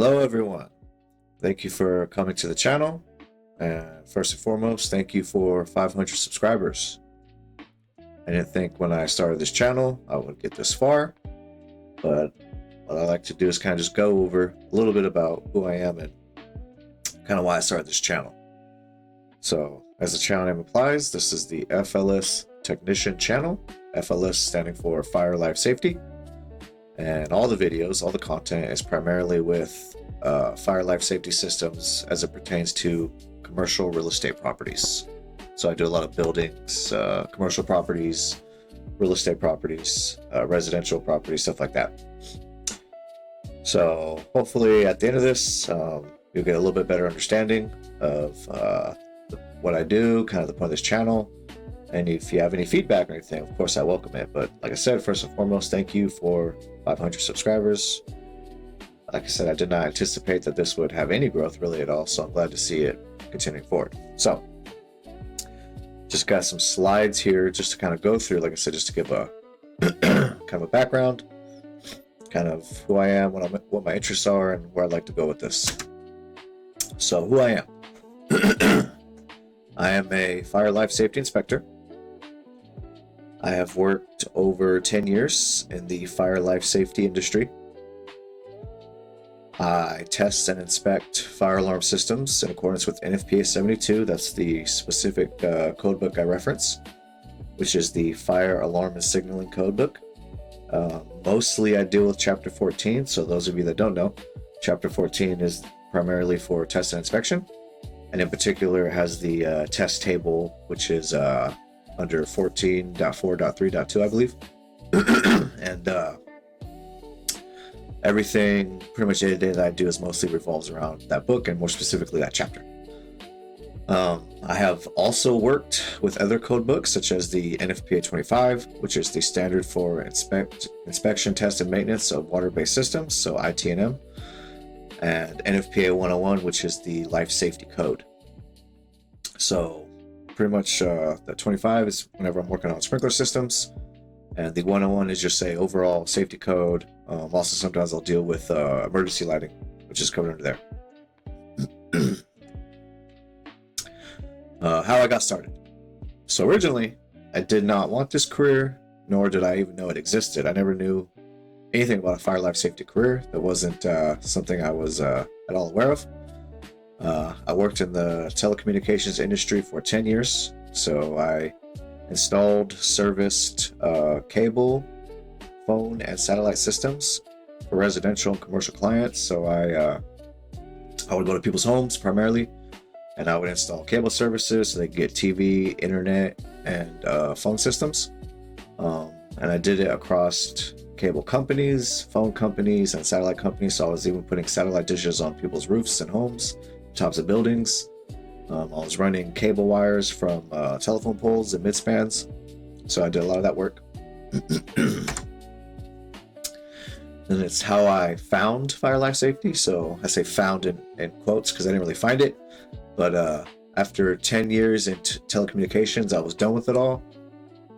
Hello everyone, thank you for coming to the channel, and first and foremost thank you for 500 subscribers. I didn't think when I started this channel I would get this far, but what I like to do is kind of just go over a little bit about who I am and kind of why I started this channel. So as the channel name implies, this is the F.L.S technician channel, F.L.S standing for Fire Life Safety. And all the videos, all the content is primarily with fire life safety systems as it pertains to commercial real estate properties. So I do a lot of buildings, commercial properties, real estate properties, residential properties, stuff like that. So hopefully at the end of this, you'll get a little bit better understanding of what I do, kind of the point of this channel. And if you have any feedback or anything, of course I welcome it. But like I said, first and foremost, thank you for 500 subscribers. Like I said, I did not anticipate that this would have any growth really at all, so I'm glad to see it continuing forward. So just got some slides here just to kind of go through, like I said, just to give a kind of a background, kind of who I am, what my interests are, and where I'd like to go with this. So who I am. I am a fire life safety inspector. I have worked over 10 years in the fire life safety industry. I test and inspect fire alarm systems in accordance with NFPA 72. That's the specific code book I reference, which is the Fire Alarm and Signaling Code Book. Mostly I deal with Chapter 14, so those of you that don't know, Chapter 14 is primarily for test and inspection, and in particular it has the test table, which is under 14.4.3.2, I believe. And everything pretty much day-to-day that I do is mostly revolves around that book, and more specifically that chapter. I have also worked with other code books such as the NFPA 25, which is the standard for inspection, test, and maintenance of water-based systems, so ITNM, and NFPA 101, which is the life safety code. So pretty much the 25 is whenever I'm working on sprinkler systems, and the 101 is just say overall safety code. Also sometimes I'll deal with emergency lighting, which is covered under there. How I got started. So originally I did not want this career, nor did I even know it existed. I never knew anything about a fire life safety career. That wasn't something I was at all aware of. I worked in the telecommunications industry for 10 years. So I installed, serviced cable, phone, and satellite systems for residential and commercial clients. So I would go to people's homes primarily, and I would install cable services so they could get TV, internet, and phone systems. And I did it across cable companies, phone companies, and satellite companies. So I was even putting satellite dishes on people's roofs and homes, tops of buildings. I was running cable wires from telephone poles and midspans. So I did a lot of that work. And it's how I found fire life safety. So I say found in quotes because I didn't really find it. But after 10 years in telecommunications, I was done with it all.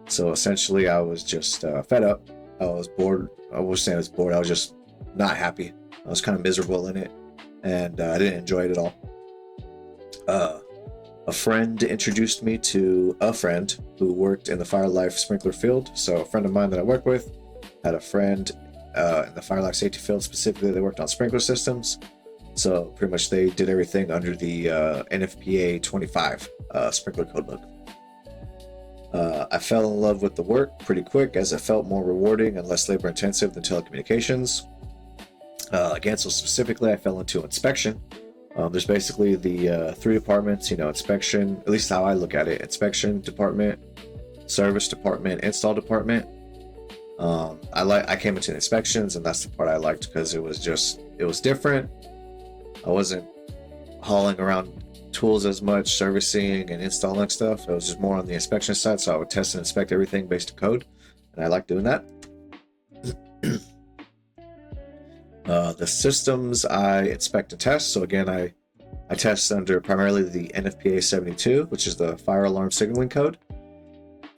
So essentially I was just fed up. I was bored. I was saying I was bored. I was just not happy. I was kind of miserable in it, and I didn't enjoy it at all. A friend introduced me to a friend who worked in the fire life sprinkler field. So a friend of mine that I worked with had a friend in the fire life safety field. Specifically, they worked on sprinkler systems. So pretty much they did everything under the NFPA 25 sprinkler code book. I fell in love with the work pretty quick as it felt more rewarding and less labor intensive than telecommunications. Again, so specifically I fell into inspection. There's basically the three departments, inspection, at least how I look at it: inspection department, service department, install department. I came into inspections, and that's the part I liked because it was different. I wasn't hauling around tools as much, servicing and installing stuff. It was just more on the inspection side, so I would test and inspect everything based on code, and I like doing that. The systems I inspect and test. So again, I test under primarily the NFPA 72, which is the Fire Alarm Signaling Code.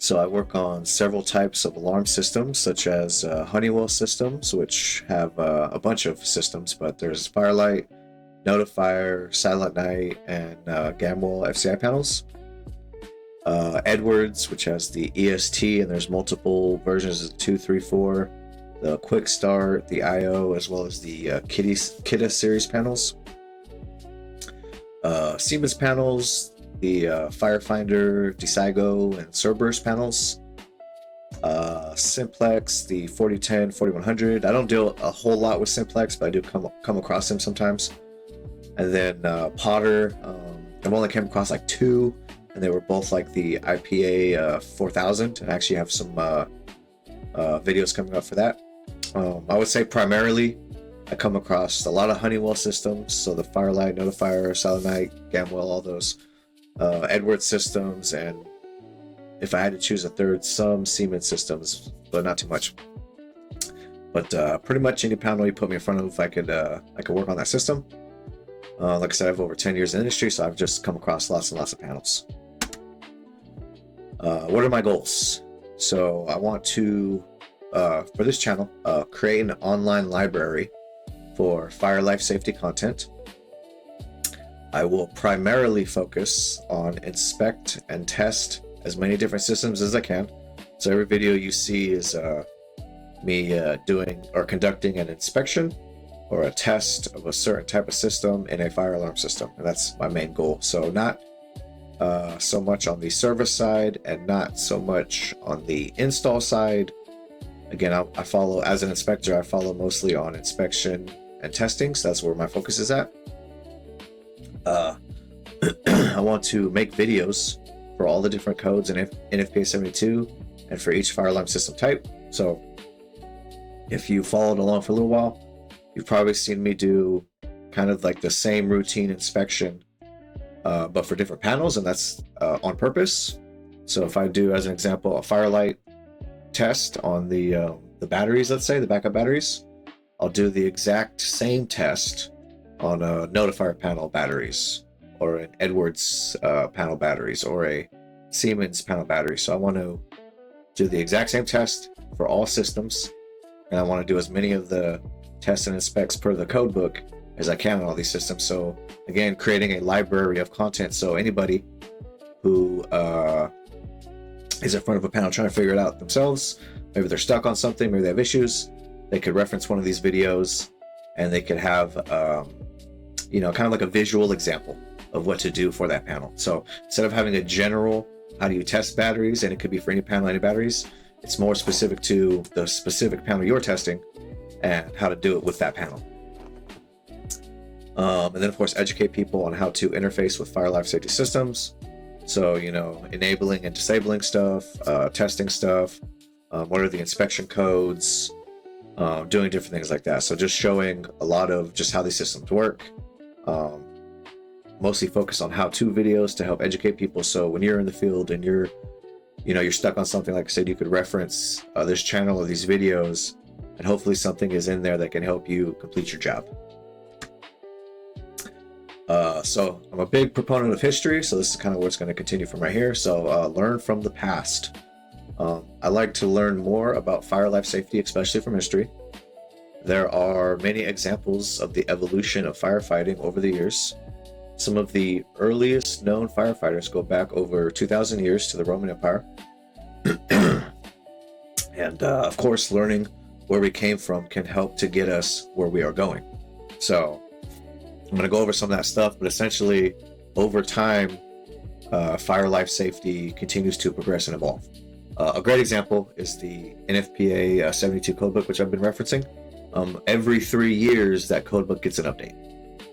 So I work on several types of alarm systems, such as Honeywell systems, which have a bunch of systems, but there's Firelight, Notifier, Silent Night, and Gamwell FCI panels. Edwards, which has the EST, and there's multiple versions of 2, 3, 4. The Quick Start, the IO, as well as the Kidda series panels. Siemens panels, the Firefinder, Desigo, and Cerberus panels. Simplex, the 4010, 4100. I don't deal a whole lot with Simplex, but I do come across them sometimes. And then Potter, I've only came across like 2, and they were both like the IPA 4000. And I actually have some videos coming up for that. I would say primarily I come across a lot of Honeywell systems, so the Firelight, Notifier, Silent Night, Gamwell, all those. Edwards systems, and if I had to choose a third, some Siemens systems, but not too much. But pretty much any panel you put me in front of, I could work on that system. Like I said, I have over 10 years in the industry, so I've just come across lots and lots of panels. What are my goals? So I want to, for this channel, create an online library for fire life safety content. I will primarily focus on inspect and test as many different systems as I can. So every video you see is me doing or conducting an inspection or a test of a certain type of system in a fire alarm system, and that's my main goal. So not so much on the service side and not so much on the install side. Again, I follow, as an inspector, I follow mostly on inspection and testing, so that's where my focus is at. I want to make videos for all the different codes in NFPA 72 and for each fire alarm system type. So if you followed along for a little while, you've probably seen me do kind of like the same routine inspection, but for different panels, and that's on purpose. So if I do, as an example, a Firelight test on the batteries, let's say the backup batteries, I'll do the exact same test on a Notifier panel batteries, or an Edwards panel batteries, or a Siemens panel battery. So I want to do the exact same test for all systems, and I want to do as many of the tests and inspects per the code book as I can on all these systems. So again, creating a library of content, so anybody who is in front of a panel trying to figure it out themselves, maybe they're stuck on something, maybe they have issues, they could reference one of these videos, and they could have kind of like a visual example of what to do for that panel. So instead of having a general, how do you test batteries, and it could be for any panel, any batteries, it's more specific to the specific panel you're testing and how to do it with that panel. And then of course, educate people on how to interface with fire life safety systems. So, enabling and disabling stuff, testing stuff, what are the inspection codes, doing different things like that. So just showing a lot of just how these systems work. Mostly focused on how-to videos to help educate people. So when you're in the field and you're stuck on something, like I said, you could reference this channel or these videos, and hopefully something is in there that can help you complete your job. So I'm a big proponent of history, so this is kind of what's going to continue from right here. So learn from the past. I like to learn more about fire life safety, especially from history. There are many examples of the evolution of firefighting over the years. Some of the earliest known firefighters go back over 2,000 years to the Roman Empire. And of course, learning where we came from can help to get us where we are going. So I'm going to go over some of that stuff, but essentially over time, fire life safety continues to progress and evolve. A great example is the NFPA 72 codebook, which I've been referencing. Every 3 years, that codebook gets an update.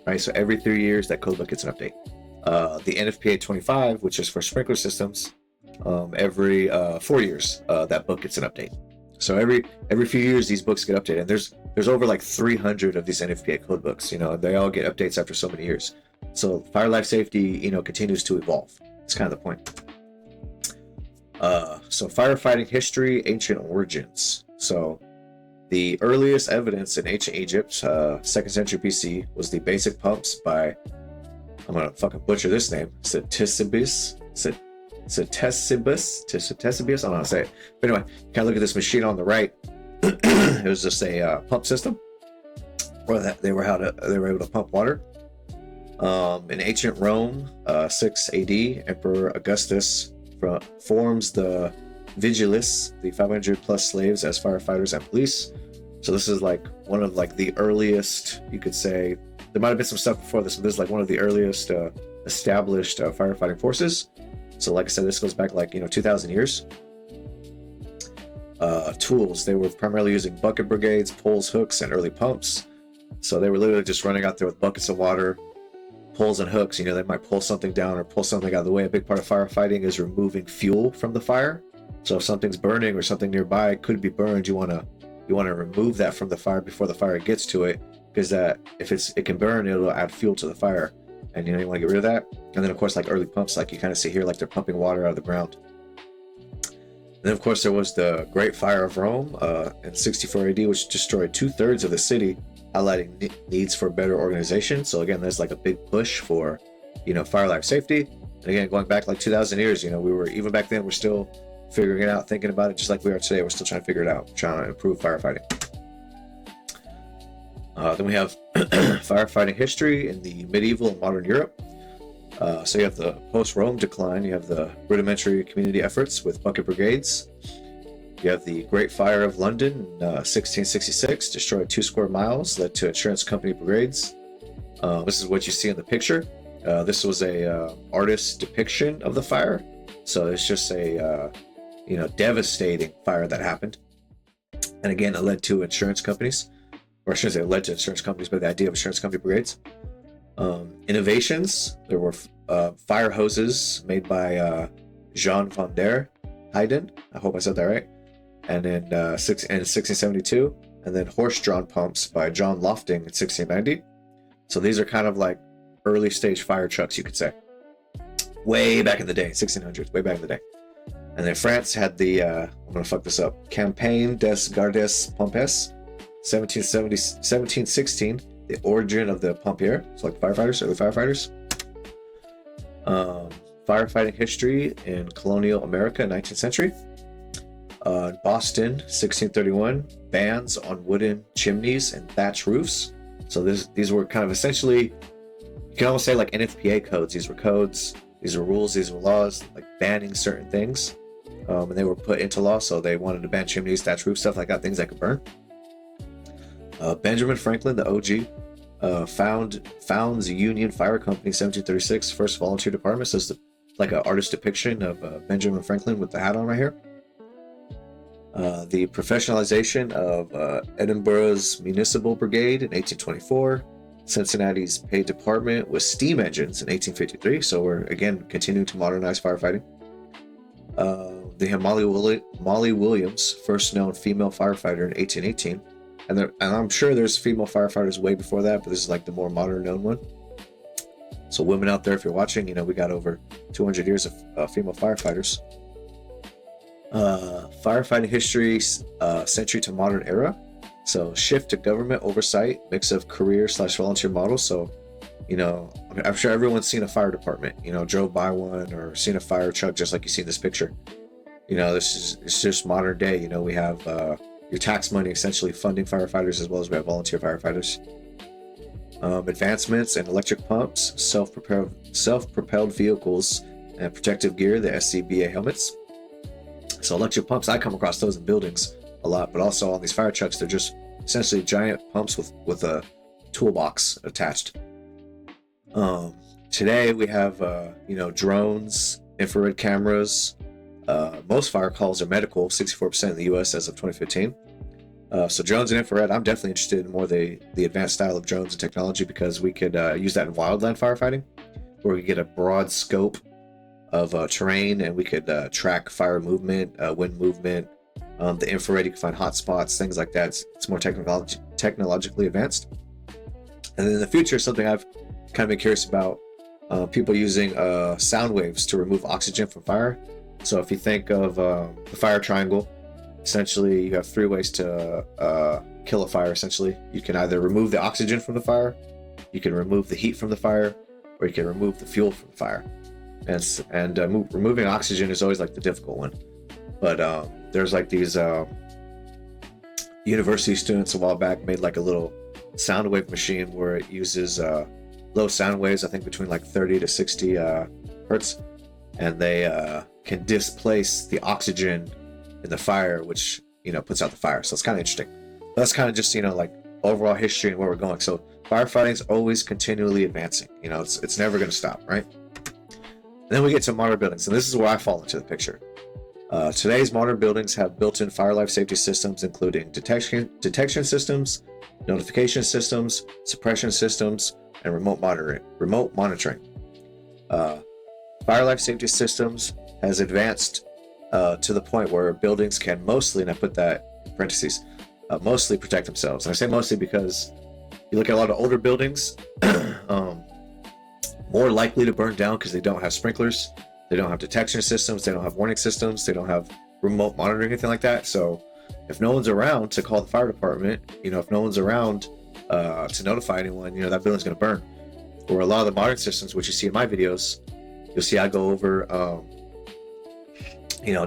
Right, so every 3 years that codebook gets an update. The NFPA 25, which is for sprinkler systems, every 4 years that book gets an update. So every few years these books get updated. And there's over like 300 of these NFPA codebooks. They all get updates after so many years. So fire life safety, continues to evolve. It's kind of the point. So firefighting history, ancient origins. So the earliest evidence in ancient Egypt, 2nd century BC, was the basic pumps by, I'm gonna fucking butcher this name, Ctesibius. Ctesibius, I don't know how to say it. But anyway, kind of look at this machine on the right. It was just a pump system, or that they were able to pump water. In ancient Rome, 6 AD, Emperor Augustus forms the Vigiles, the 500 plus slaves, as firefighters and police. So this is like one of like the earliest, you could say. There might have been some stuff before this, but this is like one of the earliest established firefighting forces. So like I said, this goes back like 2,000 years. Tools, they were primarily using bucket brigades, poles, hooks, and early pumps. So they were literally just running out there with buckets of water, poles and hooks. They might pull something down or pull something out of the way. A big part of firefighting is removing fuel from the fire. So if something's burning or something nearby could be burned, you want to remove that from the fire before the fire gets to it, because if it can burn, it'll add fuel to the fire, and you want to get rid of that. And then of course, like early pumps, like you kind of see here, like they're pumping water out of the ground. And then of course there was the Great Fire of Rome in 64 AD, which destroyed 2/3 of the city, highlighting needs for better organization. So again, there's like a big push for fire life safety. And again, going back like 2,000 years, we were, even back then, we're still figuring it out, thinking about it, just like we are today. We're still trying to figure it out, trying to improve firefighting. Then we have firefighting history in the medieval and modern Europe. So you have the post-Rome decline, you have the rudimentary community efforts with bucket brigades. You have the Great Fire of London in 1666, destroyed 2 square miles, led to insurance company brigades. This is what you see in the picture. This was a artist's depiction of the fire. So it's just a devastating fire that happened. And again, it led to insurance companies. Or I shouldn't say it led to insurance companies, but the idea of insurance company brigades. Innovations, there were fire hoses made by Jean van der Heyden. I hope I said that right. And in 1672, and then horse-drawn pumps by John Lofting in 1690. So these are kind of like early stage fire trucks, you could say. Way back in the day, 1600s, way back in the day. And then France had the, I'm going to fuck this up, Campagne des Gardes Pompes, 1716, the origin of the pompier, so like firefighters, early firefighters. Firefighting history in colonial America, 19th century. Boston, 1631, bans on wooden chimneys and thatch roofs. So these were kind of essentially, you can almost say like NFPA codes. These were codes, these were rules, these were laws, like banning certain things. And they were put into law, so they wanted to ban chimneys, thatch roofs, stuff like that, things that could burn. Benjamin Franklin, the OG, founds Union Fire Company, 1736, first volunteer department. So it's like an artist depiction of Benjamin Franklin with the hat on right here. The professionalization of Edinburgh's Municipal Brigade in 1824, Cincinnati's paid department with steam engines in 1853. So we're again continuing to modernize firefighting. They have Molly Williams, first known female firefighter in 1818, and I'm sure there's female firefighters way before that, but this is like the more modern known one. So women out there, if you're watching, we got over 200 years of female firefighters. Firefighting history, century to modern era. So shift to government oversight, mix of career/volunteer models. So, I'm sure everyone's seen a fire department, drove by one or seen a fire truck just like you see in this picture. It's just modern day. We have your tax money essentially funding firefighters, as well as we have volunteer firefighters. Advancements in electric pumps, self-propelled vehicles, and protective gear, the SCBA helmets. So electric pumps, I come across those in buildings a lot, but also on these fire trucks, they're just essentially giant pumps with a toolbox attached. Today we have drones, infrared cameras. Most fire calls are medical, 64% in the US as of 2015. So drones and infrared, I'm definitely interested in more the advanced style of drones and technology, because we could use that in wildland firefighting, where we get a broad scope of terrain, and we could track fire movement, wind movement, the infrared, you can find hot spots, things like that. It's more technologically advanced. And then in the future, something I've kind of been curious about, people using sound waves to remove oxygen from fire. So if you think of the fire triangle, essentially you have 3 ways to kill a fire. Essentially, you can either remove the oxygen from the fire, you can remove the heat from the fire, or you can remove the fuel from the fire. and removing oxygen is always like the difficult one. But there's like these university students a while back made like a little sound wave machine where it uses low sound waves, I think between like 30 to 60 hertz, and they can displace the oxygen in the fire, which puts out the fire. So it's kind of interesting. That's kind of just like overall history and where we're going. So firefighting is always continually advancing. It's never going to stop, right? And then we get to modern buildings, and this is where I fall into the picture. Today's modern buildings have built-in fire life safety systems, including detection systems, notification systems, suppression systems, and remote monitoring. Fire life safety systems has advanced to the point where buildings can mostly, and I put that in parentheses, mostly protect themselves. And I say mostly because you look at a lot of older buildings, more likely to burn down because they don't have sprinklers, they don't have detection systems, they don't have warning systems, they don't have remote monitoring, anything like that. So if no one's around to call the fire department, if no one's around to notify anyone, that building's going to burn. Or a lot of the modern systems, which you see in my videos, you'll see I go over,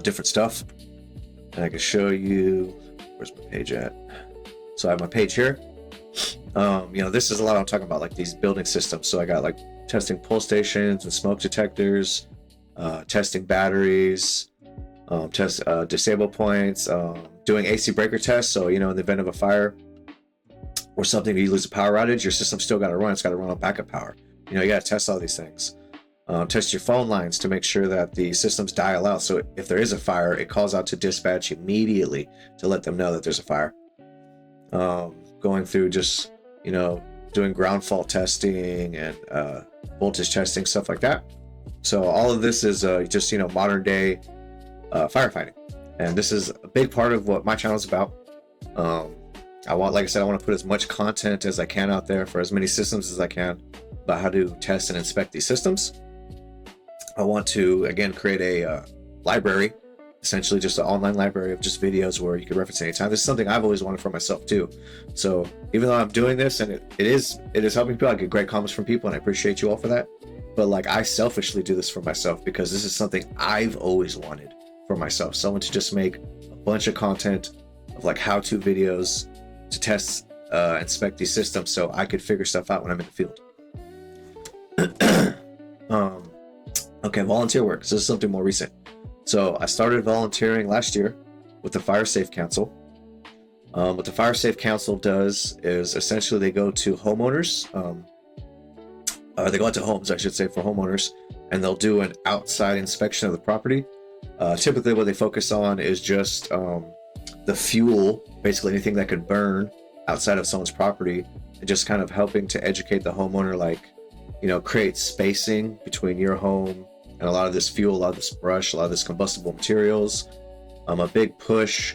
different stuff. And I can show you, where's my page at? So I have my page here. This is a lot I'm talking about, like these building systems. So I got like testing pull stations and smoke detectors, testing batteries, disable points, doing AC breaker tests. So, in the event of a fire or something, you lose a power outage, your system's still got to run. It's got to run on backup power. You got to test all these things. Test your phone lines to make sure that the systems dial out. So if there is a fire, it calls out to dispatch immediately to let them know that there's a fire. Going through just, doing ground fault testing and voltage testing, stuff like that. So all of this is just, modern day firefighting. And this is a big part of what my channel is about. Like I said, I want to put as much content as I can out there for as many systems as I can about how to test and inspect these systems. I want to, again, create a library, essentially just an online library of just videos where you can reference anytime. This is something I've always wanted for myself too. So even though I'm doing this and it is helping people, I get great comments from people and I appreciate you all for that. But like, I selfishly do this for myself because this is something I've always wanted for myself. Someone to just make a bunch of content of like how-to videos to test, inspect these systems so I could figure stuff out when I'm in the field. Okay, volunteer work. So this is something more recent. So I started volunteering last year with the Fire Safe Council. What the Fire Safe Council does is essentially they go to homeowners. They go out to homes, I should say, for homeowners, and they'll do an outside inspection of the property. Typically what they focus on is just the fuel, basically anything that could burn outside of someone's property, and just kind of helping to educate the homeowner, like, create spacing between your home and a lot of this fuel, a lot of this brush, a lot of this combustible materials. A big push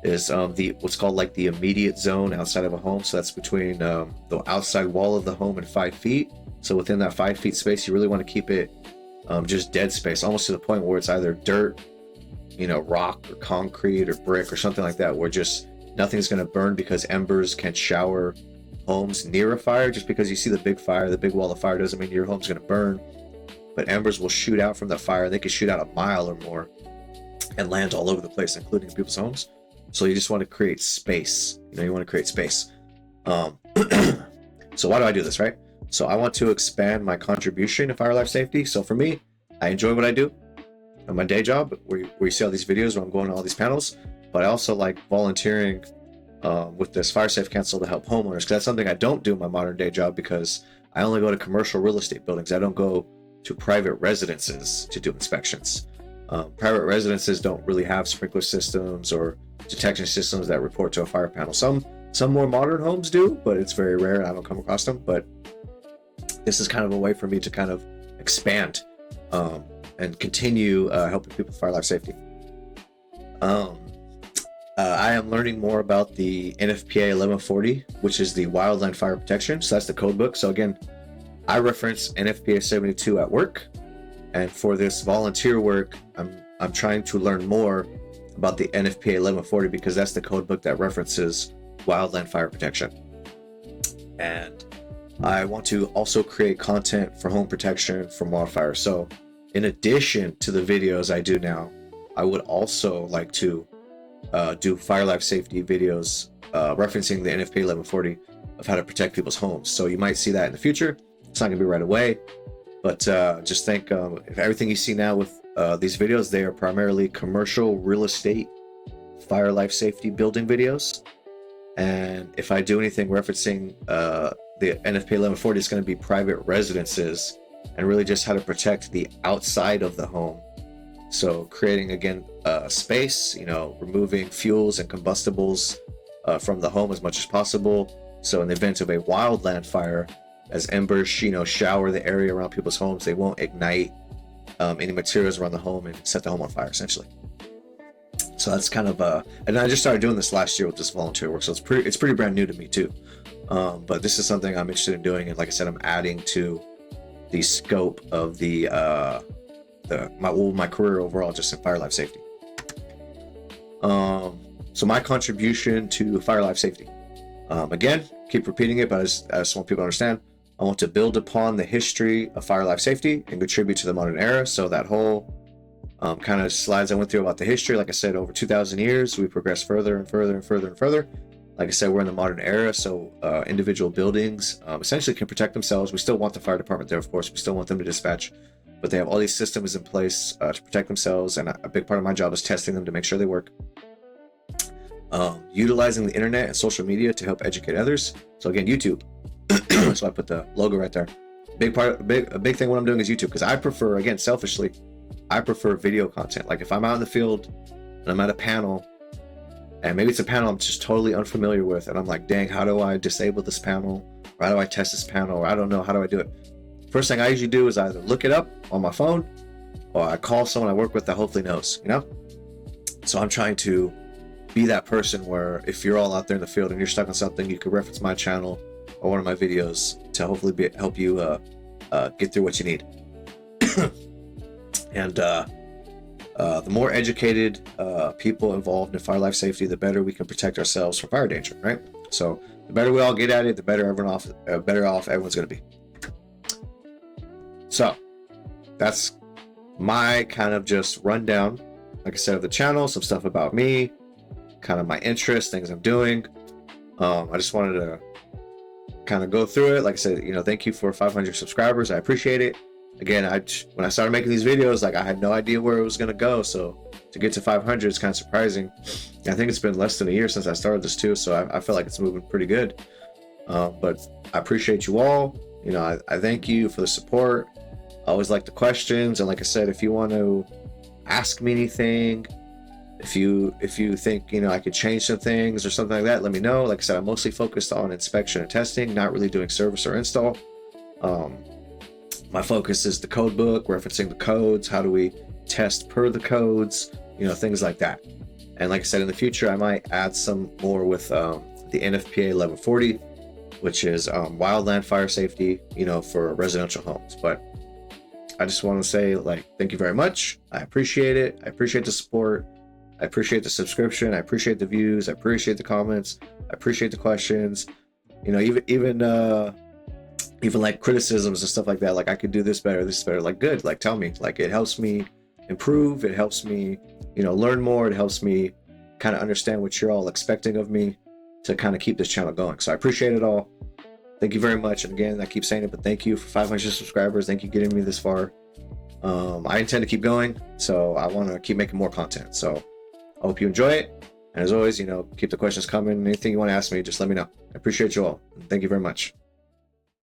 is what's called like the immediate zone outside of a home. So that's between the outside wall of the home and 5 feet. So within that 5 feet space, you really want to keep it just dead space, almost to the point where it's either dirt, rock or concrete or brick or something like that, where just nothing's going to burn, because embers can shower homes near a fire. Just because you see the big fire, the big wall of fire, doesn't mean your home's going to burn. But embers will shoot out from the fire. They can shoot out a mile or more and land all over the place, including people's homes. So you just want to create space. You want to create space. So why do I do this, right? So I want to expand my contribution to fire life safety. So for me, I enjoy what I do on my day job, where you see all these videos where I'm going to all these panels. But I also like volunteering with this Fire Safe Council to help homeowners, because that's something I don't do in my modern day job, because I only go to commercial real estate buildings. I don't go to private residences to do inspections. Private residences don't really have sprinkler systems or detection systems that report to a fire panel. Some more modern homes do, but it's very rare and I don't come across them. But this is kind of a way for me to kind of expand and continue helping people with fire life safety. I am learning more about the NFPA 1140, which is the Wildland Fire Protection. So that's the code book. So again, I reference NFPA 72 at work, and for this volunteer work, I'm trying to learn more about the NFPA 1140, because that's the code book that references wildland fire protection. And I want to also create content for home protection from wildfire. So in addition to the videos I do now, I would also like to do fire life safety videos referencing the NFPA 1140 of how to protect people's homes. So you might see that in the future. It's not gonna be right away, but just think if everything you see now with these videos, they are primarily commercial real estate fire life safety building videos. And if I do anything referencing the NFPA 1140, it's going to be private residences and really just how to protect the outside of the home. So creating, again, space, removing fuels and combustibles from the home as much as possible. So in the event of a wildland fire, as embers, shower the area around people's homes, they won't ignite any materials around the home and set the home on fire, essentially. So that's kind of and I just started doing this last year with this volunteer work, so it's pretty brand new to me too. But this is something I'm interested in doing, and like I said, I'm adding to the scope of my career overall, just in fire life safety. So my contribution to fire life safety, again, keep repeating it, but I just want people to understand. I want to build upon the history of fire life safety and contribute to the modern era. So that whole kind of slides I went through about the history, like I said, over 2,000 years, we progressed further and further and further and further. Like I said, we're in the modern era, so individual buildings essentially can protect themselves. We still want the fire department there, of course. We still want them to dispatch, but they have all these systems in place to protect themselves, and a big part of my job is testing them to make sure they work. Utilizing the internet and social media to help educate others. So again, YouTube. So I put the logo right there. A big thing what I'm doing is YouTube, because I prefer, again, selfishly, I prefer video content. Like if I'm out in the field and I'm at a panel, and maybe it's a panel I'm just totally unfamiliar with, and I'm like, dang, how do I disable this panel? Or how do I test this panel? Or I don't know, how do I do it? First thing I usually do is either look it up on my phone, or I call someone I work with that hopefully knows, So I'm trying to be that person where if you're all out there in the field and you're stuck on something, you can reference my channel or one of my videos to hopefully help you get through what you need. And the more educated people involved in fire life safety, the better we can protect ourselves from fire danger, right? So the better we all get at it, the better off everyone's going to be. So that's my kind of just rundown, like I said, of the channel, some stuff about me, kind of my interests, things I'm doing. I just wanted to kind of go through it. Like I said, thank you for 500 subscribers. I appreciate it. Again, when I started making these videos, like I had no idea where it was going to go. So to get to 500 is kind of surprising. I think it's been less than a year since I started this too. So I feel like it's moving pretty good. But I appreciate you all. I thank you for the support. I always like the questions. And like I said, if you want to ask me anything, if you think, I could change some things or something like that, let me know. Like I said, I'm mostly focused on inspection and testing, not really doing service or install. My focus is the code book, referencing the codes. How do we test per the codes? Things like that. And like I said, in the future, I might add some more with the NFPA 1140, which is wildland fire safety, for residential homes. But I just want to say, thank you very much. I appreciate it. I appreciate the support. I appreciate the subscription. I appreciate the views. I appreciate the comments. I appreciate the questions. Even like criticisms and stuff like that. Like I could do this better, Like good. Like tell me. Like it helps me improve. It helps me, learn more. It helps me kind of understand what you're all expecting of me to kind of keep this channel going. So I appreciate it all. Thank you very much. And again, I keep saying it, but thank you for 500 subscribers. Thank you for getting me this far. I intend to keep going, so I want to keep making more content. So I hope you enjoy it. And as always, keep the questions coming. Anything you want to ask me, just let me know. I appreciate you all. Thank you very much.